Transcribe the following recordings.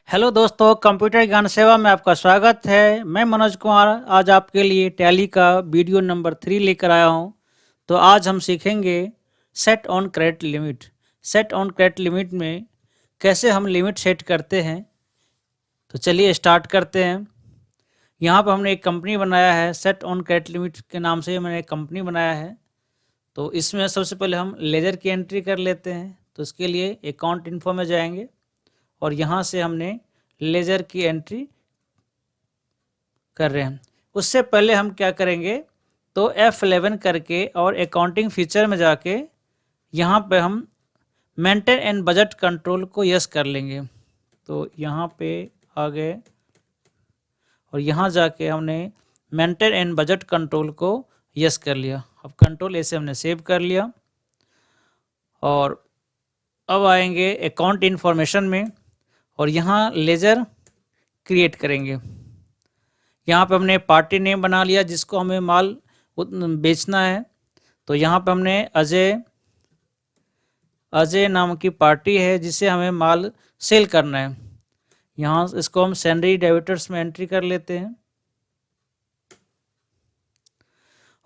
Hello दोस्तों, computer ज्ञान सेवा में आपका स्वागत है। मैं मनोज कुमार आज आपके लिए टैली का वीडियो नंबर 3 लेकर आया हूं। तो आज हम सीखेंगे set on credit limit. Set on credit limit में कैसे हम लिमिट सेट करते हैं। तो चलिए स्टार्ट करते हैं। यहाँ पर हमने एक कंपनी बनाया है, सेट ऑन क्रेडिट लिमिट के नाम से मैंने एक कंपनी बनाया है। तो इसमें सबसे पहले हम लेजर की एंट्री कर लेते हैं। तो इसके लिए अकाउंट इन्फो में जाएंगे और यहाँ से हमने लेजर की एंट्री कर रहे हैं। उससे पहले हम क्या करेंगे, तो F11 करके और अकाउंटिंग फीचर में जाके यहाँ पे हम मेंटेन एंड बजट कंट्रोल को यस कर लेंगे। तो यहाँ पे आ गए और यहाँ जाके हमने मेंटेन एंड बजट कंट्रोल को यस कर लिया। अब कंट्रोल ऐसे हमने सेव कर लिया और अब आएंगे अकाउंट इन्फॉर्मेशन में और यहाँ लेजर क्रिएट करेंगे। यहाँ पे हमने पार्टी नेम बना लिया जिसको हमें माल बेचना है। तो यहाँ पे हमने अजय नाम की पार्टी है जिसे हमें माल सेल करना है। यहाँ इसको हम सैलरी डेबिटर्स में एंट्री कर लेते हैं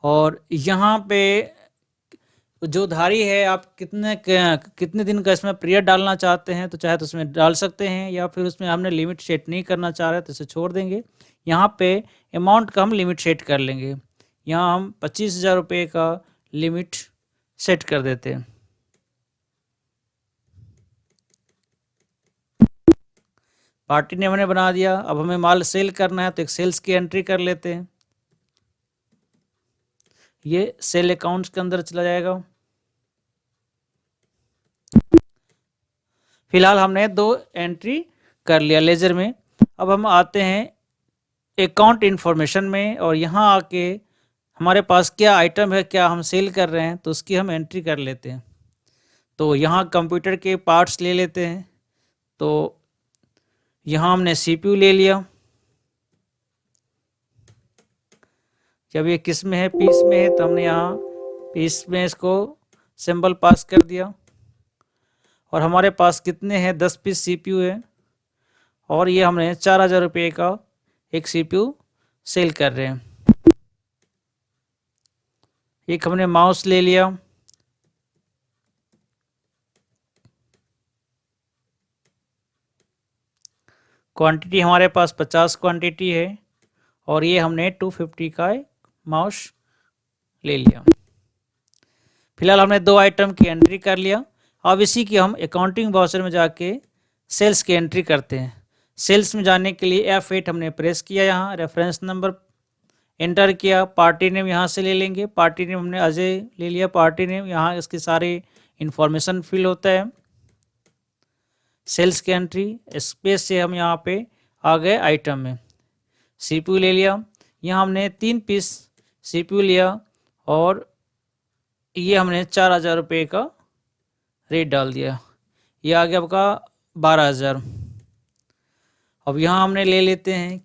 और यहाँ पे जो धारी है आप कितने दिन का इसमें पीरियड डालना चाहते हैं तो चाहे तो उसमें डाल सकते हैं, या फिर उसमें हमने लिमिट सेट नहीं करना चाह रहे तो इसे छोड़ देंगे। यहाँ पे अमाउंट का हम लिमिट सेट कर लेंगे। यहाँ हम 25,000 रुपये का लिमिट सेट कर देते हैं। पार्टी ने हमने बना दिया। अब हमें माल सेल करना है तो एक सेल्स की एंट्री कर लेते हैं। ये सेल अकाउंट्स के अंदर चला जाएगा। फिलहाल हमने 2 एंट्री कर लिया लेजर में। अब हम आते हैं अकाउंट इन्फॉर्मेशन में और यहाँ आके हमारे पास क्या आइटम है, क्या हम सेल कर रहे हैं तो उसकी हम एंट्री कर लेते हैं। तो यहाँ कंप्यूटर के पार्ट्स ले लेते हैं। तो यहाँ हमने CPU ले लिया। जब ये किस में है, पीस में है, तो हमने यहाँ पीस में इसको सिंबल पास कर दिया और हमारे पास कितने हैं, 10 पीस CPU है और ये हमने 4,000 रुपये का एक CPU सेल कर रहे हैं। एक हमने माउस ले लिया। क्वांटिटी हमारे पास 50 क्वांटिटी है और ये हमने 250 का माउस ले लिया। फिलहाल हमने 2 आइटम की एंट्री कर लिया। अब इसी की हम अकाउंटिंग वाउचर में जाके सेल्स की एंट्री करते हैं। सेल्स में जाने के लिए F8 हमने प्रेस किया, यहाँ रेफरेंस नंबर एंटर किया, पार्टी नेम यहाँ से ले लेंगे। पार्टी नेम हमने अजय ले लिया। पार्टी नेम यहाँ इसकी सारी इन्फॉर्मेशन फिल होता है। सेल्स की एंट्री स्पेस से हम यहाँ पे आ गए आइटम में। CPU ले लिया। यहाँ हमने 3 पीस CPU लिया और ये हमने 4,000 रुपये का रेट डाल दिया। ये आ गया आपका 12,000। अब यहाँ हमने ले लेते हैं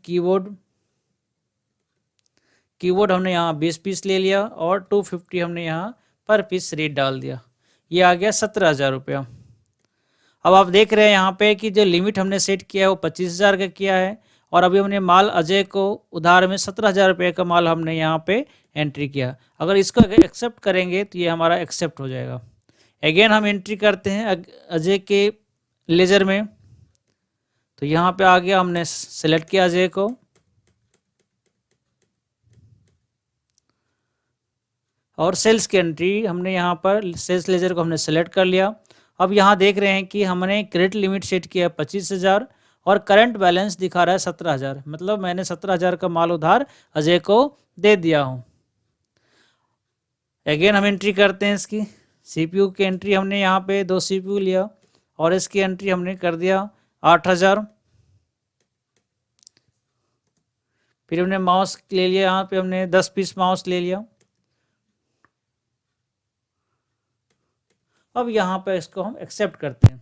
कीबोर्ड हमने यहाँ 20 पीस ले लिया और 250 हमने यहाँ पर पीस रेट डाल दिया। ये आ गया 17,000 रुपया। अब आप देख रहे हैं यहाँ पे कि जो लिमिट हमने सेट किया है वो 25,000 का किया है और अभी हमने माल अजय को उधार में 17,000 रुपये का माल हमने यहाँ पे एंट्री किया। अगर इसको एक्सेप्ट करेंगे तो ये हमारा एक्सेप्ट हो जाएगा। अगेन हम एंट्री करते हैं अजय के लेजर में। तो यहाँ पे आ गया, हमने सेलेक्ट किया अजय को और सेल्स की एंट्री हमने यहाँ पर सेल्स लेजर को हमने सेलेक्ट कर लिया। अब यहाँ देख रहे हैं कि हमने क्रेडिट लिमिट सेट किया 25,000 और करंट बैलेंस दिखा रहा है 17,000। मतलब मैंने 17,000 का माल उधार अजय को दे दिया हूँ। अगेन हम एंट्री करते हैं इसकी। CPU की एंट्री हमने यहाँ पे 2 CPU लिया और इसकी एंट्री हमने कर दिया 8,000। फिर हमने माउस ले लिया, यहाँ पे हमने 10 पीस माउस ले लिया। अब यहाँ पर इसको हम एक्सेप्ट करते हैं।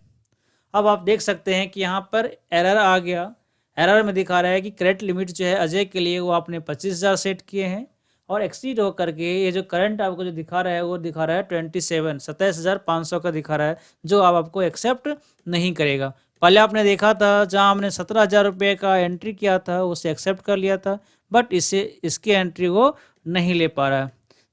अब आप देख सकते हैं कि यहाँ पर एरर आ गया। एरर में दिखा रहा है कि क्रेडिट लिमिट जो है अजय के लिए वो आपने 25,000 सेट किए हैं और एक्सीड हो करके ये जो करंट आपको जो दिखा रहा है वो दिखा रहा है 27,500 का दिखा रहा है, जो आपको एक्सेप्ट नहीं करेगा। पहले आपने देखा था जहाँ हमने 17,000 रुपये का एंट्री किया था उसे एक्सेप्ट कर लिया था, बट इसकी एंट्री वो नहीं ले पा रहा है।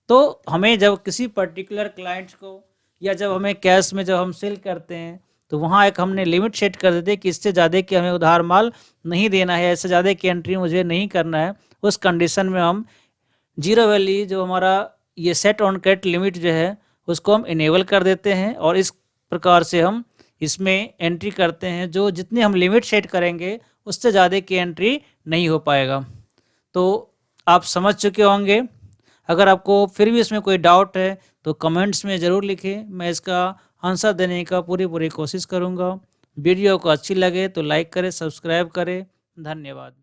तो हमें जब किसी पर्टिकुलर क्लाइंट को या जब हमें कैश में जब हम सेल करते हैं तो वहाँ एक हमने लिमिट सेट कर देते कि इससे ज़्यादा कि हमें उधार माल नहीं देना है, इससे ज़्यादा की एंट्री मुझे नहीं करना है। उस कंडीशन में हम जीरो वैल्यू जो हमारा ये सेट ऑन क्रेडिट लिमिट जो है उसको हम इनेबल कर देते हैं और इस प्रकार से हम इसमें एंट्री करते हैं। जो जितनी हम लिमिट सेट करेंगे उससे ज़्यादा की एंट्री नहीं हो पाएगा। तो आप समझ चुके होंगे। अगर आपको फिर भी इसमें कोई डाउट है तो कमेंट्स में ज़रूर लिखें, मैं इसका आंसर देने का पूरी कोशिश करूँगा। वीडियो को अच्छी लगे तो लाइक करें, सब्सक्राइब करें। धन्यवाद।